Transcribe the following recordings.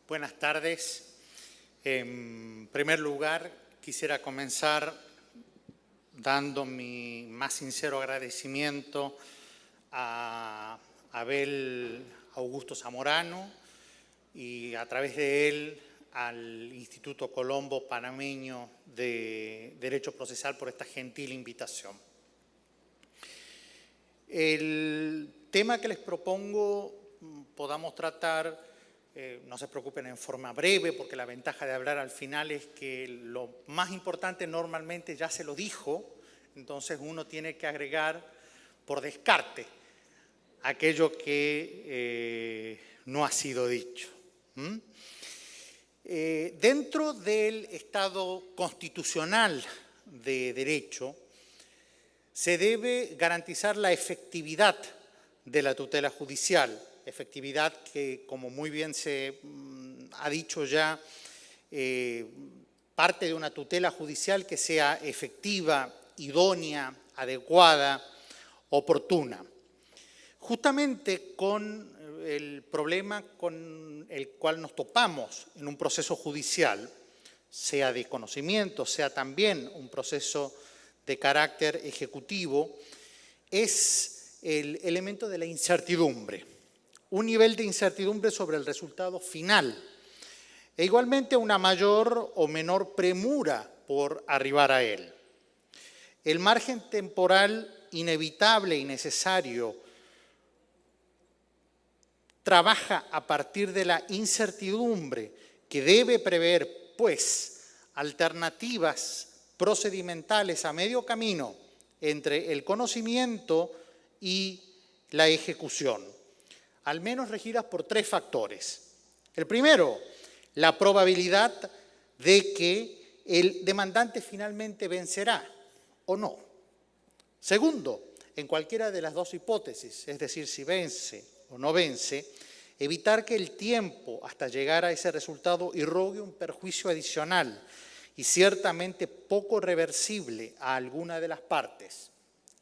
Buenas tardes. En primer lugar, quisiera comenzar dando mi más sincero agradecimiento a Abel Augusto Zamorano y a través de él al Instituto Colombo Panameño de Derecho Procesal por esta gentil invitación. El tema que les propongo podamos tratar, no se preocupen, en forma breve, porque la ventaja de hablar al final es que lo más importante normalmente ya se lo dijo, entonces uno tiene que agregar por descarte aquello que no ha sido dicho. Dentro del Estado constitucional de derecho, se debe garantizar la efectividad de la tutela judicial, efectividad que, como muy bien se ha dicho ya, parte de una tutela judicial que sea efectiva, idónea, adecuada, oportuna. Justamente con el problema con el cual nos topamos en un proceso judicial, sea de conocimiento, sea también un proceso de carácter ejecutivo, es el elemento de la incertidumbre, un nivel de incertidumbre sobre el resultado final e igualmente una mayor o menor premura por arribar a él. El margen temporal inevitable y necesario trabaja a partir de la incertidumbre que debe prever, pues, alternativas procedimentales a medio camino entre el conocimiento y la ejecución, al menos regidas por tres factores. El primero, la probabilidad de que el demandante finalmente vencerá o no. Segundo, en cualquiera de las dos hipótesis, es decir, si vence o no vence, evitar que el tiempo hasta llegar a ese resultado irrogue un perjuicio adicional y ciertamente poco reversible a alguna de las partes.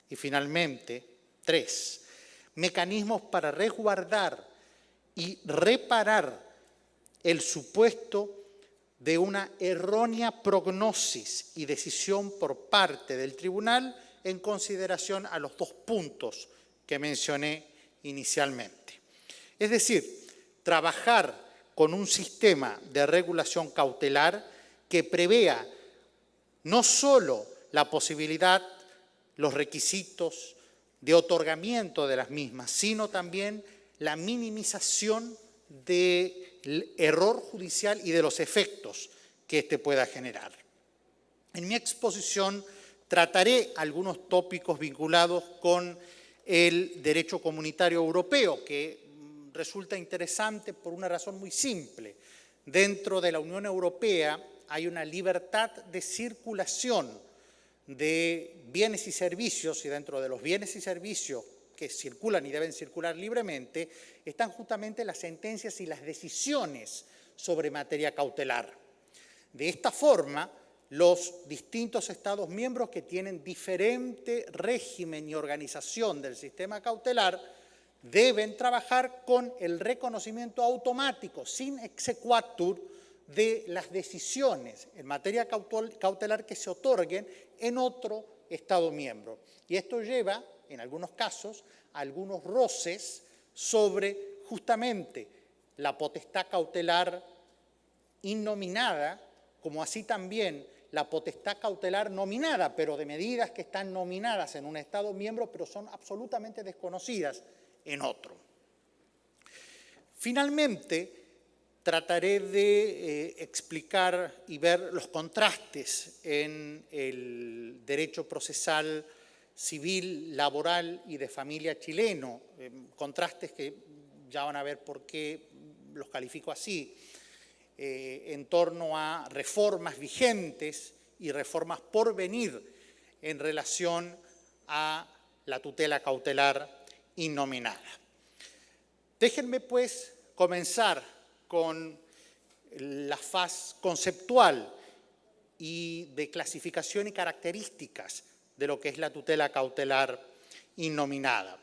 Y finalmente, 3, mecanismos para resguardar y reparar el supuesto de una errónea prognosis y decisión por parte del tribunal en consideración a los dos puntos que mencioné inicialmente. Es decir, trabajar con un sistema de regulación cautelar que prevea no solo la posibilidad, los requisitos de otorgamiento de las mismas, sino también la minimización del error judicial y de los efectos que éste pueda generar. En mi exposición trataré algunos tópicos vinculados con el derecho comunitario europeo, que resulta interesante por una razón muy simple. Dentro de la Unión Europea hay una libertad de circulación de bienes y servicios, y dentro de los bienes y servicios que circulan y deben circular libremente, están justamente las sentencias y las decisiones sobre materia cautelar. De esta forma, los distintos Estados miembros que tienen diferente régimen y organización del sistema cautelar deben trabajar con el reconocimiento automático, sin exequatur, de las decisiones en materia cautelar que se otorguen en otro Estado miembro. Y esto lleva, en algunos casos, a algunos roces sobre justamente la potestad cautelar innominada, como así también la potestad cautelar nominada, pero de medidas que están nominadas en un Estado miembro, pero son absolutamente desconocidas en otro. Finalmente, trataré de explicar y ver los contrastes en el derecho procesal civil, laboral y de familia chileno, contrastes que ya van a ver por qué los califico así, en torno a reformas vigentes y reformas por venir en relación a la tutela cautelar innominada. Déjenme, pues, comenzar con la faz conceptual y de clasificación y características de lo que es la tutela cautelar innominada.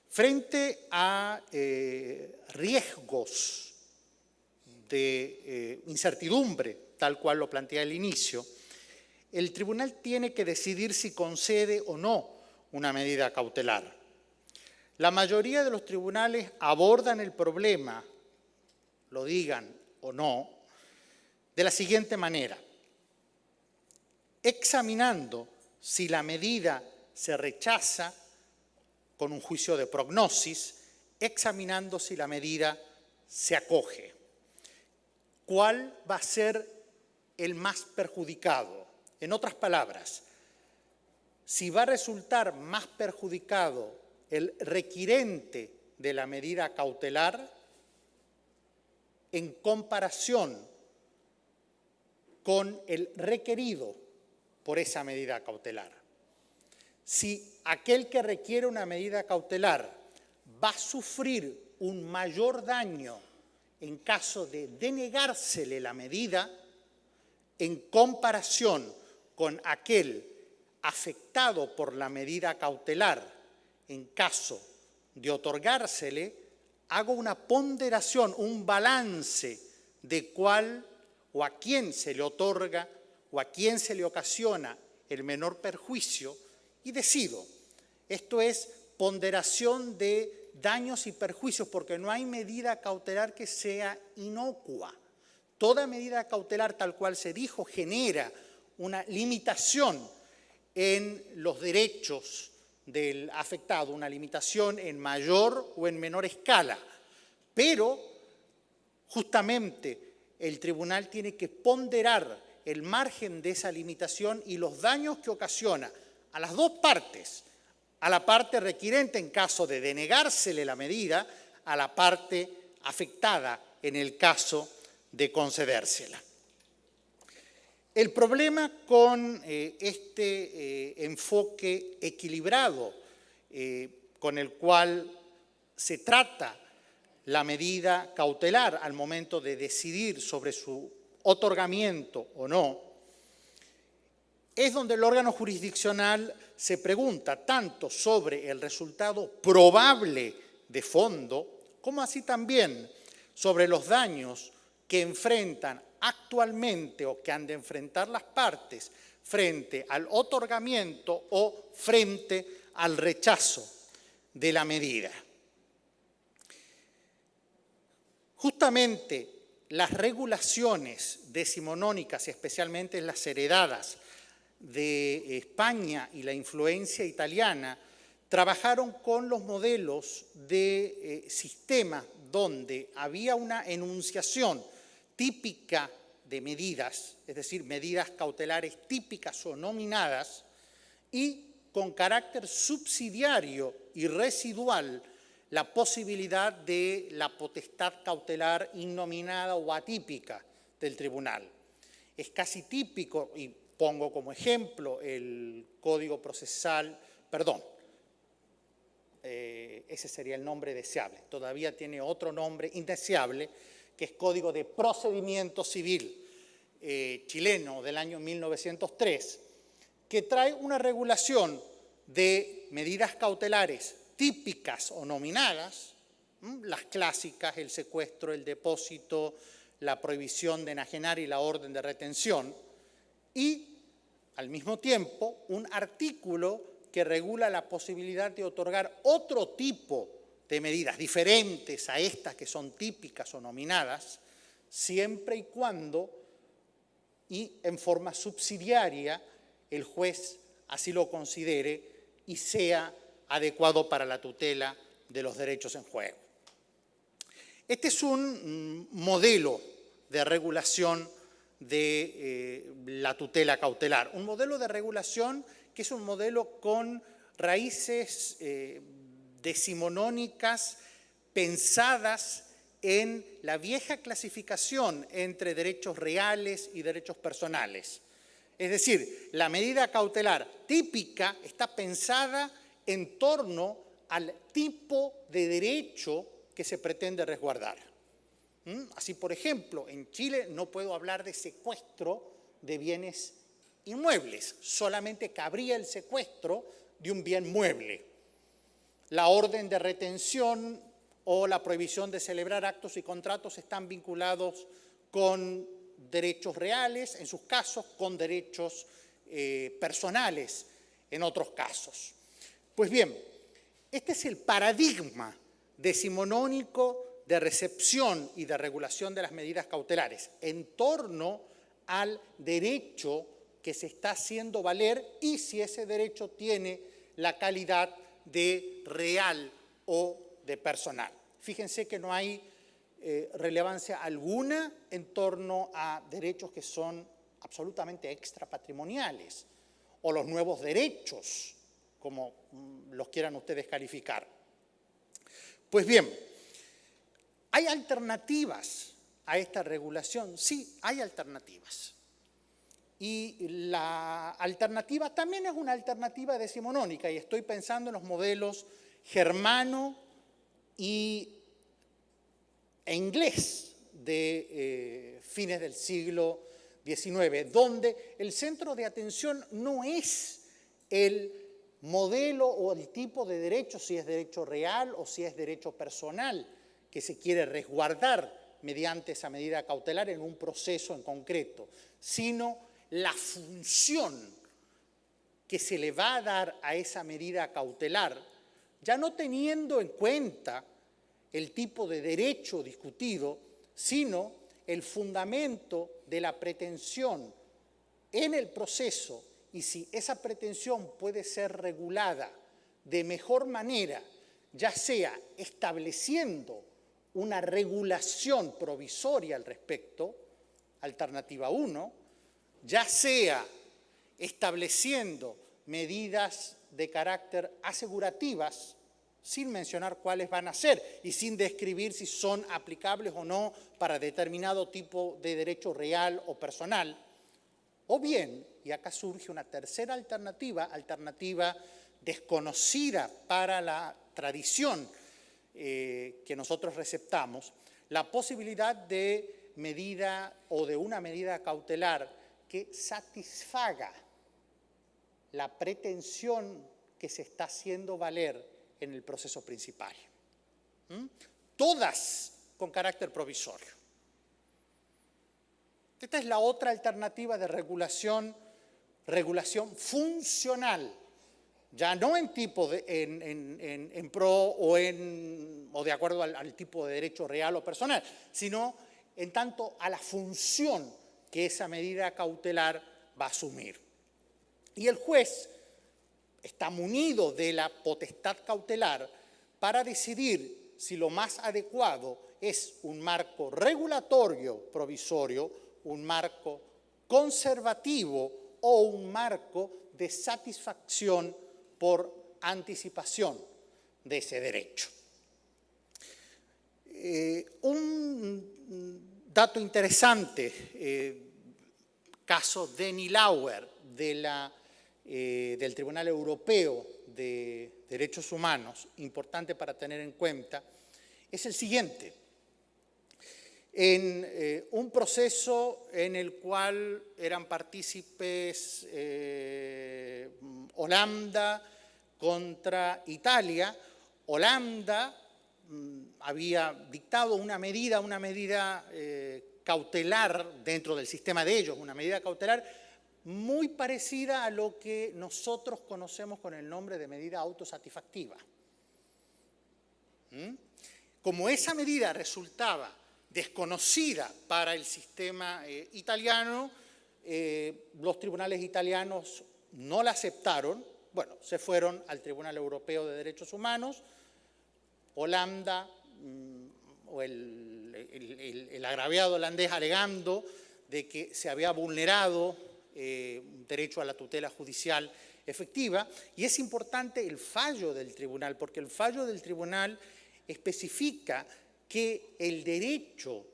Frente a riesgos de incertidumbre, tal cual lo plantea al inicio, el tribunal tiene que decidir si concede o no una medida cautelar. La mayoría de los tribunales abordan el problema, lo digan o no, de la siguiente manera: examinando si la medida se rechaza con un juicio de prognosis, examinando si la medida se acoge. ¿Cuál va a ser el más perjudicado? En otras palabras, si va a resultar más perjudicado el requirente de la medida cautelar en comparación con el requerido por esa medida cautelar. Si aquel que requiere una medida cautelar va a sufrir un mayor daño en caso de denegársele la medida, en comparación con aquel afectado por la medida cautelar, en caso de otorgársele, hago una ponderación, un balance de cuál o a quién se le otorga o a quién se le ocasiona el menor perjuicio y decido. Esto es ponderación de daños y perjuicios, porque no hay medida cautelar que sea inocua. Toda medida cautelar, tal cual se dijo, genera una limitación en los derechos del afectado, una limitación en mayor o en menor escala. Pero, justamente, el tribunal tiene que ponderar el margen de esa limitación y los daños que ocasiona a las dos partes, a la parte requirente en caso de denegársele la medida, a la parte afectada en el caso de concedérsela. El problema con este enfoque equilibrado con el cual se trata la medida cautelar al momento de decidir sobre su otorgamiento o no, es donde el órgano jurisdiccional se pregunta tanto sobre el resultado probable de fondo, como así también sobre los daños que enfrentan actualmente o que han de enfrentar las partes frente al otorgamiento o frente al rechazo de la medida. Justamente las regulaciones decimonónicas, especialmente las heredadas de España y la influencia italiana, trabajaron con los modelos de sistema donde había una enunciación típica de medidas, es decir, medidas cautelares típicas o nominadas, y con carácter subsidiario y residual la posibilidad de la potestad cautelar innominada o atípica del tribunal. Es casi típico, y pongo como ejemplo el Código Procesal, ese sería el nombre deseable, todavía tiene otro nombre indeseable, que es Código de Procedimiento Civil chileno del año 1903, que trae una regulación de medidas cautelares típicas o nominadas, las clásicas, el secuestro, el depósito, la prohibición de enajenar y la orden de retención, y al mismo tiempo un artículo que regula la posibilidad de otorgar otro tipo de medidas diferentes a estas que son típicas o nominadas, siempre y cuando y en forma subsidiaria el juez así lo considere y sea adecuado para la tutela de los derechos en juego. Este es un modelo de regulación de la tutela cautelar, un modelo de regulación que es un modelo con raíces decimonónicas pensadas en la vieja clasificación entre derechos reales y derechos personales. Es decir, la medida cautelar típica está pensada en torno al tipo de derecho que se pretende resguardar. Así, por ejemplo, en Chile no puedo hablar de secuestro de bienes inmuebles, solamente cabría el secuestro de un bien mueble. La orden de retención o la prohibición de celebrar actos y contratos están vinculados con derechos reales, en sus casos, con derechos personales, en otros casos. Pues bien, este es el paradigma decimonónico de recepción y de regulación de las medidas cautelares en torno al derecho que se está haciendo valer y si ese derecho tiene la calidad de real o de personal. Fíjense que no hay relevancia alguna en torno a derechos que son absolutamente extrapatrimoniales o los nuevos derechos, como los quieran ustedes calificar. Pues bien, ¿hay alternativas a esta regulación? Sí, hay alternativas. Y la alternativa también es una alternativa decimonónica, y estoy pensando en los modelos germano e inglés de fines del siglo XIX, donde el centro de atención no es el modelo o el tipo de derecho, si es derecho real o si es derecho personal, que se quiere resguardar mediante esa medida cautelar en un proceso en concreto, sino la función que se le va a dar a esa medida cautelar, ya no teniendo en cuenta el tipo de derecho discutido, sino el fundamento de la pretensión en el proceso y si esa pretensión puede ser regulada de mejor manera, ya sea estableciendo una regulación provisoria al respecto, alternativa 1, ya sea estableciendo medidas de carácter asegurativas, sin mencionar cuáles van a ser y sin describir si son aplicables o no para determinado tipo de derecho real o personal, o bien, y acá surge una tercera alternativa desconocida para la tradición que nosotros receptamos, la posibilidad de medida o de una medida cautelar que satisfaga la pretensión que se está haciendo valer en el proceso principal. Todas con carácter provisorio. Esta es la otra alternativa de regulación funcional, ya no en tipo en pro o de acuerdo al tipo de derecho real o personal, sino en tanto a la función que esa medida cautelar va a asumir. Y el juez está munido de la potestad cautelar para decidir si lo más adecuado es un marco regulatorio provisorio, un marco conservativo o un marco de satisfacción por anticipación de ese derecho. Un dato interesante, caso de Nielauer del Tribunal Europeo de Derechos Humanos, importante para tener en cuenta, es el siguiente. En un proceso en el cual eran partícipes Holanda contra Italia, Holanda había dictado una medida cautelar dentro del sistema de ellos, una medida cautelar muy parecida a lo que nosotros conocemos con el nombre de medida autosatisfactiva. Como esa medida resultaba desconocida para el sistema italiano, los tribunales italianos no la aceptaron, bueno, se fueron al Tribunal Europeo de Derechos Humanos, Holanda o el agraviado holandés alegando de que se había vulnerado un derecho a la tutela judicial efectiva, y es importante el fallo del tribunal, porque el fallo del tribunal especifica que el derecho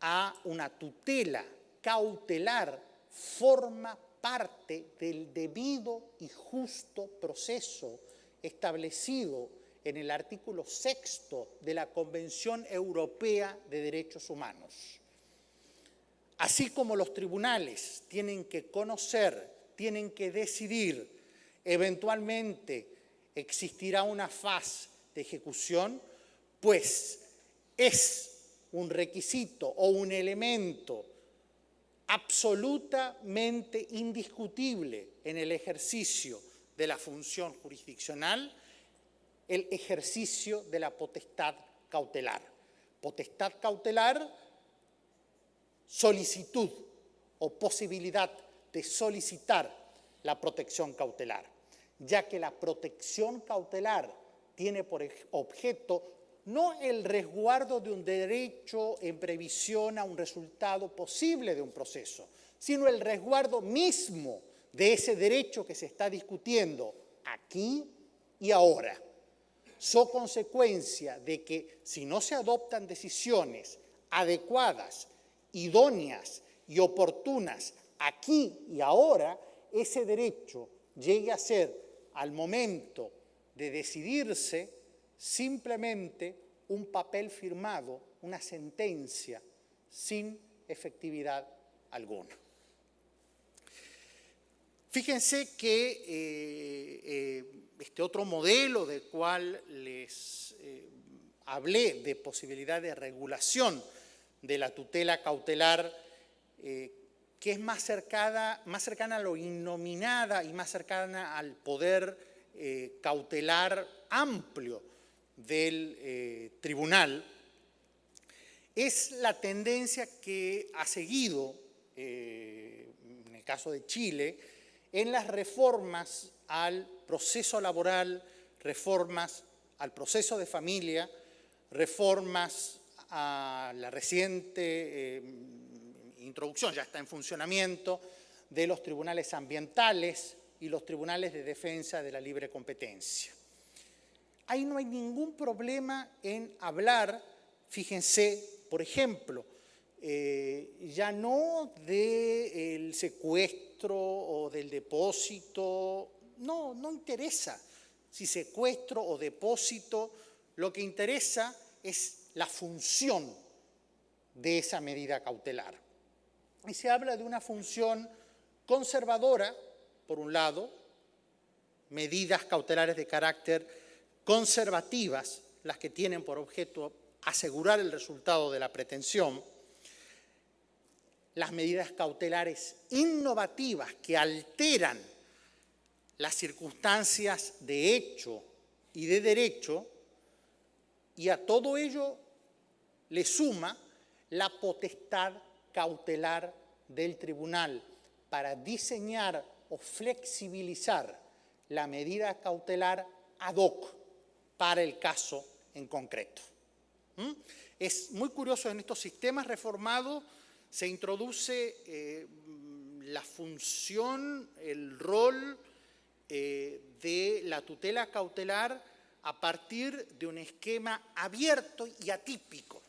a una tutela cautelar forma parte del debido y justo proceso establecido en el artículo 6 de la Convención Europea de Derechos Humanos. Así como los tribunales tienen que conocer, tienen que decidir, eventualmente existirá una fase de ejecución, pues es un requisito o un elemento absolutamente indiscutible en el ejercicio de la función jurisdiccional, el ejercicio de la potestad cautelar. Potestad cautelar, solicitud o posibilidad de solicitar la protección cautelar, ya que la protección cautelar tiene por objeto no el resguardo de un derecho en previsión a un resultado posible de un proceso, sino el resguardo mismo de ese derecho que se está discutiendo aquí y ahora. So consecuencia de que si no se adoptan decisiones adecuadas, idóneas y oportunas aquí y ahora, ese derecho llegue a ser, al momento de decidirse, simplemente un papel firmado, una sentencia sin efectividad alguna. Fíjense que este otro modelo del cual les hablé de posibilidad de regulación de la tutela cautelar, que es más cercana a lo innominada y más cercana al poder cautelar amplio del tribunal, es la tendencia que ha seguido, en el caso de Chile, en las reformas al proceso laboral, reformas al proceso de familia, reformas a la reciente introducción, ya está en funcionamiento, de los tribunales ambientales y los tribunales de defensa de la libre competencia. Ahí no hay ningún problema en hablar, fíjense, por ejemplo, ya no del secuestro o del depósito, no interesa si secuestro o depósito, lo que interesa es la función de esa medida cautelar. Y se habla de una función conservadora, por un lado, medidas cautelares de carácter conservativas, las que tienen por objeto asegurar el resultado de la pretensión, las medidas cautelares innovativas que alteran las circunstancias de hecho y de derecho, y a todo ello le suma la potestad cautelar del tribunal para diseñar o flexibilizar la medida cautelar ad hoc para el caso en concreto. Es muy curioso, en estos sistemas reformados se introduce la función, el rol de la tutela cautelar a partir de un esquema abierto y atípico.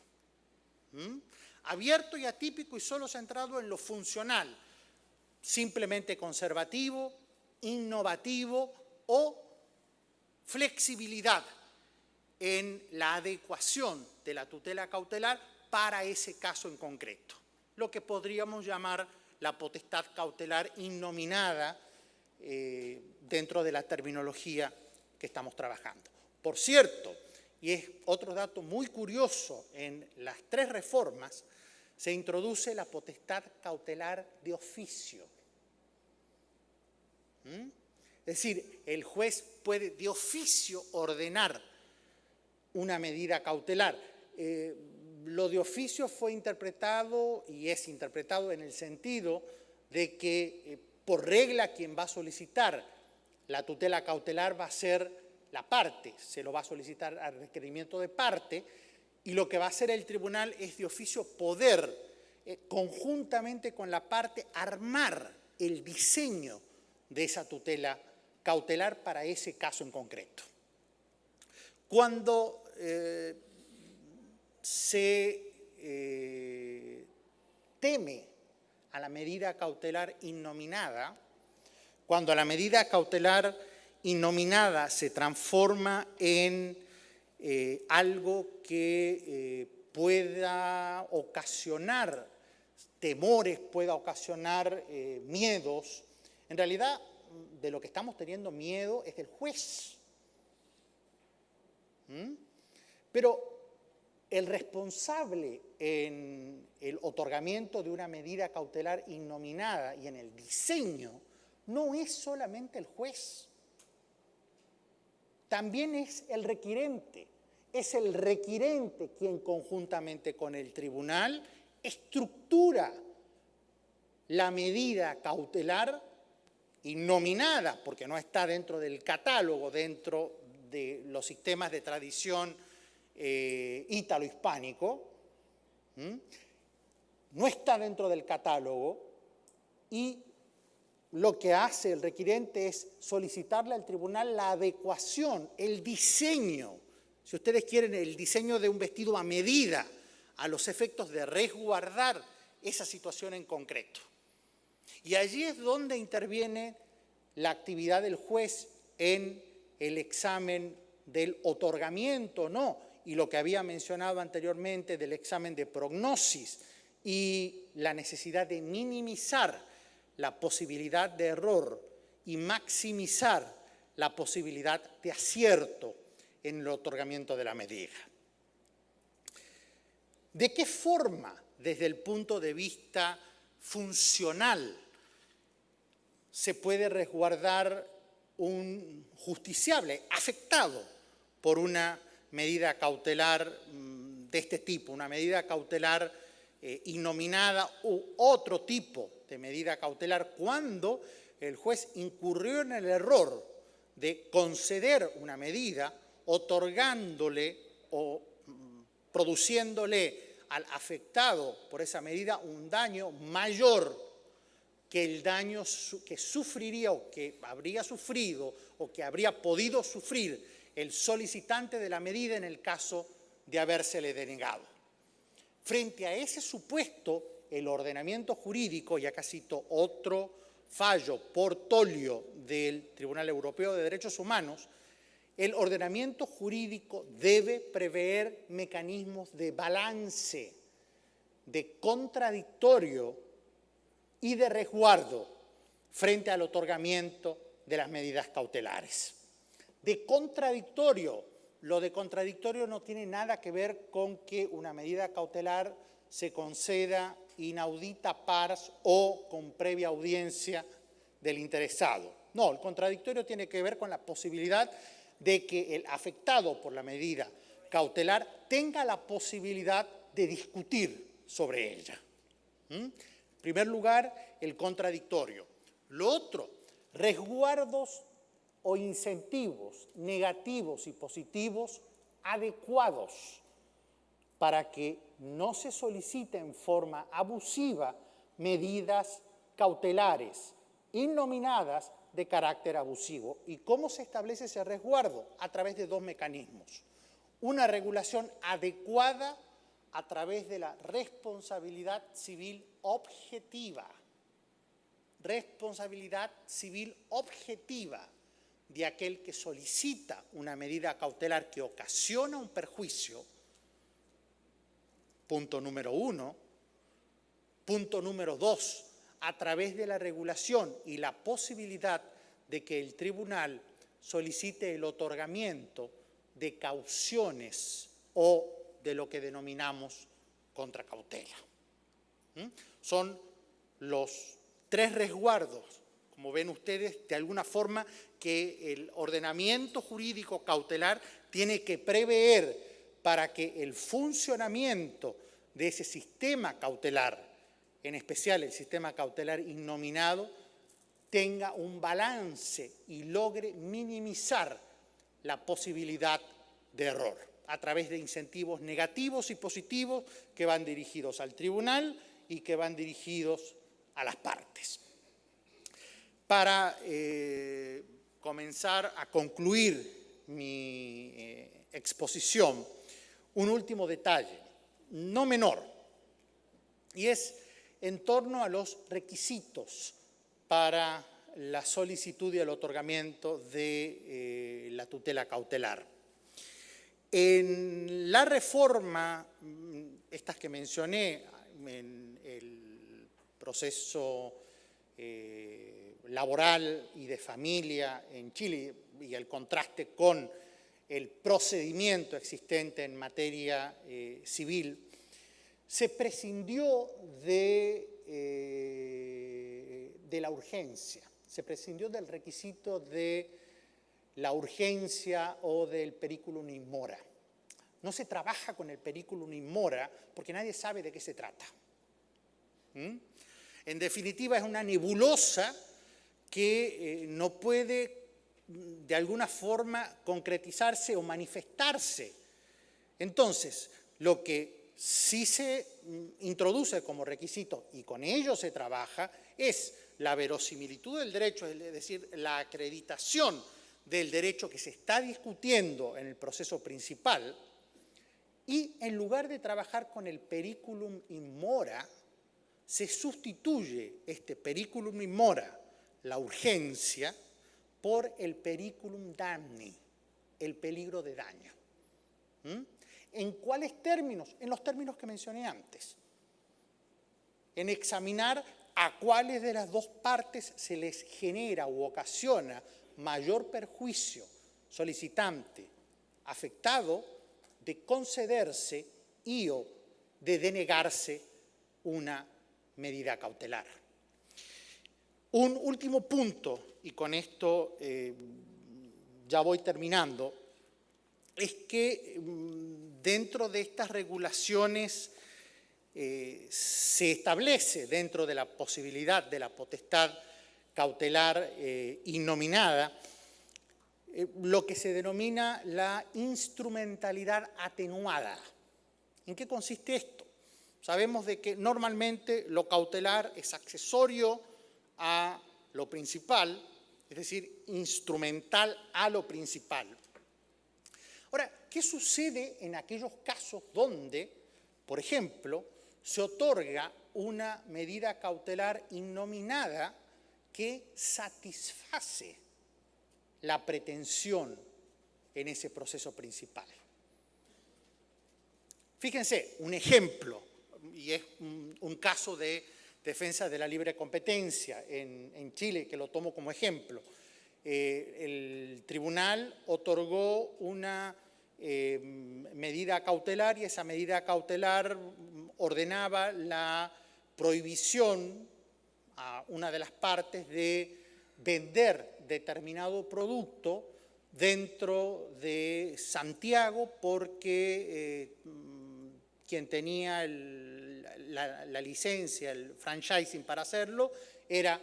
Abierto y atípico y solo centrado en lo funcional, simplemente conservativo, innovativo o flexibilidad en la adecuación de la tutela cautelar para ese caso en concreto, lo que podríamos llamar la potestad cautelar innominada dentro de la terminología que estamos trabajando. Por cierto, y es otro dato muy curioso, en las tres reformas se introduce la potestad cautelar de oficio. Es decir, el juez puede de oficio ordenar una medida cautelar. Lo de oficio fue interpretado y es interpretado en el sentido de que por regla quien va a solicitar la tutela cautelar va a ser la parte, se lo va a solicitar al requerimiento de parte, y lo que va a hacer el tribunal es de oficio poder, conjuntamente con la parte, armar el diseño de esa tutela cautelar para ese caso en concreto. Cuando se teme a la medida cautelar innominada, cuando la medida cautelar innominada se transforma en algo que pueda ocasionar temores, pueda ocasionar miedos, en realidad de lo que estamos teniendo miedo es del juez. Pero el responsable en el otorgamiento de una medida cautelar innominada y en el diseño no es solamente el juez, también es el requirente. Es el requirente quien conjuntamente con el tribunal estructura la medida cautelar innominada, porque no está dentro del catálogo, dentro de los sistemas de tradición ítalo-hispánico, no está dentro del catálogo y lo que hace el requirente es solicitarle al tribunal la adecuación, el diseño, si ustedes quieren, el diseño de un vestido a medida a los efectos de resguardar esa situación en concreto. Y allí es donde interviene la actividad del juez en el examen del otorgamiento, ¿no? Y lo que había mencionado anteriormente del examen de prognosis y la necesidad de minimizar la posibilidad de error y maximizar la posibilidad de acierto en el otorgamiento de la medida. ¿De qué forma, desde el punto de vista funcional, se puede resguardar un justiciable afectado por una medida cautelar de este tipo, una medida cautelar innominada u otro tipo de medida cautelar, cuando el juez incurrió en el error de conceder una medida, otorgándole o produciéndole al afectado por esa medida un daño mayor que el daño que sufriría o que habría sufrido o que habría podido sufrir el solicitante de la medida en el caso de habérsele denegado. Frente a ese supuesto, el ordenamiento jurídico, y acá cito otro fallo Portolio del Tribunal Europeo de Derechos Humanos, el ordenamiento jurídico debe prever mecanismos de balance, de contradictorio y de resguardo frente al otorgamiento de las medidas cautelares. De contradictorio, lo de contradictorio no tiene nada que ver con que una medida cautelar se conceda inaudita pars o con previa audiencia del interesado. No, el contradictorio tiene que ver con la posibilidad de que el afectado por la medida cautelar tenga la posibilidad de discutir sobre ella. En primer lugar, el contradictorio. Lo otro, resguardos o incentivos negativos y positivos adecuados para que no se solicite en forma abusiva medidas cautelares innominadas de carácter abusivo. ¿Y cómo se establece ese resguardo? A través de dos mecanismos. Una regulación adecuada a través de la responsabilidad civil objetiva. Responsabilidad civil objetiva de aquel que solicita una medida cautelar que ocasiona un perjuicio. Punto número 1. Punto número 2. A través de la regulación y la posibilidad de que el tribunal solicite el otorgamiento de cauciones o de lo que denominamos contracautela. Son los tres resguardos, como ven ustedes, de alguna forma que el ordenamiento jurídico cautelar tiene que prever para que el funcionamiento de ese sistema cautelar, en especial el sistema cautelar innominado, tenga un balance y logre minimizar la posibilidad de error a través de incentivos negativos y positivos que van dirigidos al tribunal y que van dirigidos a las partes. Para comenzar a concluir mi exposición, un último detalle, no menor, y es en torno a los requisitos para la solicitud y el otorgamiento de la tutela cautelar. En la reforma, estas que mencioné, en el proceso laboral y de familia en Chile y el contraste con el procedimiento existente en materia civil, se prescindió de la urgencia, se prescindió del requisito de la urgencia o del periculum in mora. No se trabaja con el periculum in mora porque nadie sabe de qué se trata. En definitiva, es una nebulosa que no puede de alguna forma concretizarse o manifestarse. Entonces, lo que sí se introduce como requisito, y con ello se trabaja, es la verosimilitud del derecho, es decir, la acreditación del derecho que se está discutiendo en el proceso principal, y en lugar de trabajar con el periculum in mora, se sustituye este periculum in mora, la urgencia, por el periculum damni, el peligro de daño. ¿En cuáles términos? En los términos que mencioné antes. En examinar a cuáles de las dos partes se les genera u ocasiona mayor perjuicio solicitante, afectado, de concederse y o de denegarse una medida cautelar. Un último punto, y con esto ya voy terminando, es que dentro de estas regulaciones se establece, dentro de la posibilidad de la potestad cautelar innominada, lo que se denomina la instrumentalidad atenuada. ¿En qué consiste esto? Sabemos de que normalmente lo cautelar es accesorio a lo principal, es decir, instrumental a lo principal. Ahora, ¿qué sucede en aquellos casos donde, por ejemplo, se otorga una medida cautelar innominada que satisface la pretensión en ese proceso principal? Fíjense, un ejemplo, y es un caso de defensa de la libre competencia en Chile, que lo tomo como ejemplo. El tribunal otorgó una medida cautelar y esa medida cautelar ordenaba la prohibición a una de las partes de vender determinado producto dentro de Santiago porque quien tenía la licencia, el franchising para hacerlo, era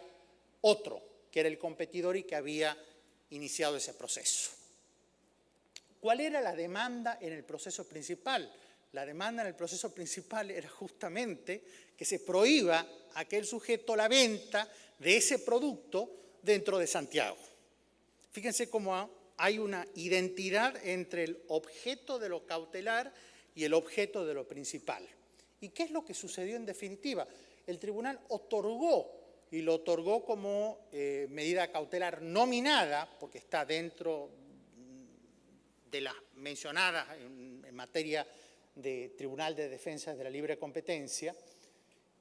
otro, que era el competidor y que había iniciado ese proceso. ¿Cuál era la demanda en el proceso principal? La demanda en el proceso principal era justamente que se prohíba a aquel sujeto la venta de ese producto dentro de Santiago. Fíjense cómo hay una identidad entre el objeto de lo cautelar y el objeto de lo principal. ¿Y qué es lo que sucedió en definitiva? El tribunal otorgó, y lo otorgó como medida cautelar nominada, porque está dentro de las mencionadas en materia de Tribunal de Defensa de la Libre Competencia,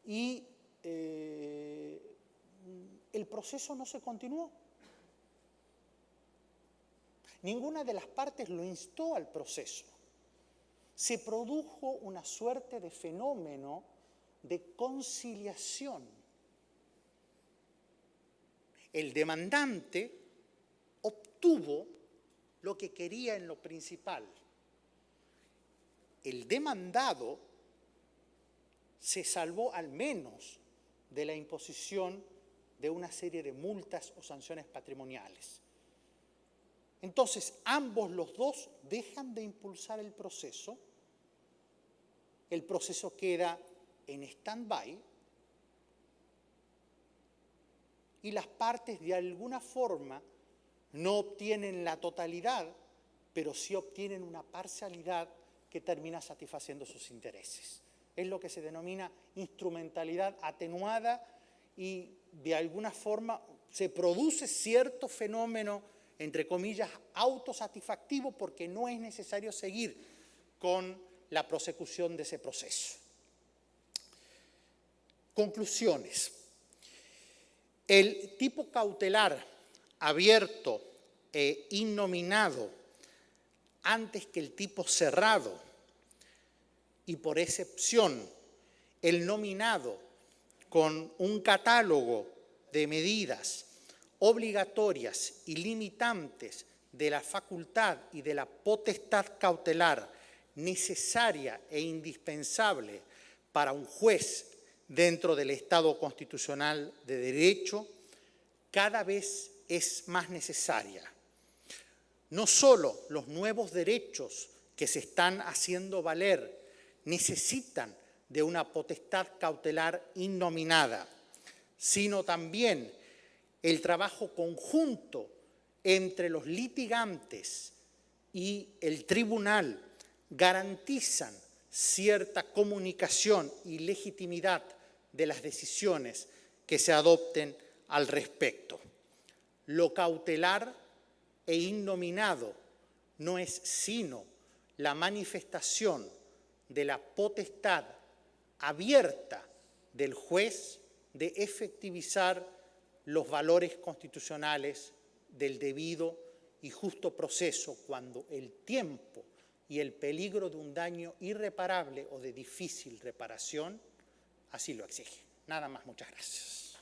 y el proceso no se continuó. Ninguna de las partes lo instó al proceso. Se produjo una suerte de fenómeno de conciliación. El demandante obtuvo lo que quería en lo principal. El demandado se salvó al menos de la imposición de una serie de multas o sanciones patrimoniales. Entonces, ambos los dos dejan de impulsar el proceso queda en stand-by y las partes de alguna forma no obtienen la totalidad, pero sí obtienen una parcialidad que termina satisfaciendo sus intereses. Es lo que se denomina instrumentalidad atenuada y de alguna forma se produce cierto fenómeno, entre comillas, autosatisfactivo porque no es necesario seguir con la prosecución de ese proceso. Conclusiones. El tipo cautelar abierto e innominado antes que el tipo cerrado y por excepción el nominado con un catálogo de medidas obligatorias y limitantes de la facultad y de la potestad cautelar necesaria e indispensable para un juez dentro del Estado constitucional de derecho, cada vez es más necesaria. No solo los nuevos derechos que se están haciendo valer necesitan de una potestad cautelar innominada, sino también el trabajo conjunto entre los litigantes y el tribunal garantizan cierta comunicación y legitimidad de las decisiones que se adopten al respecto. Lo cautelar e innominado no es sino la manifestación de la potestad abierta del juez de efectivizar los valores constitucionales del debido y justo proceso cuando el tiempo y el peligro de un daño irreparable o de difícil reparación así lo exige. Nada más, muchas gracias.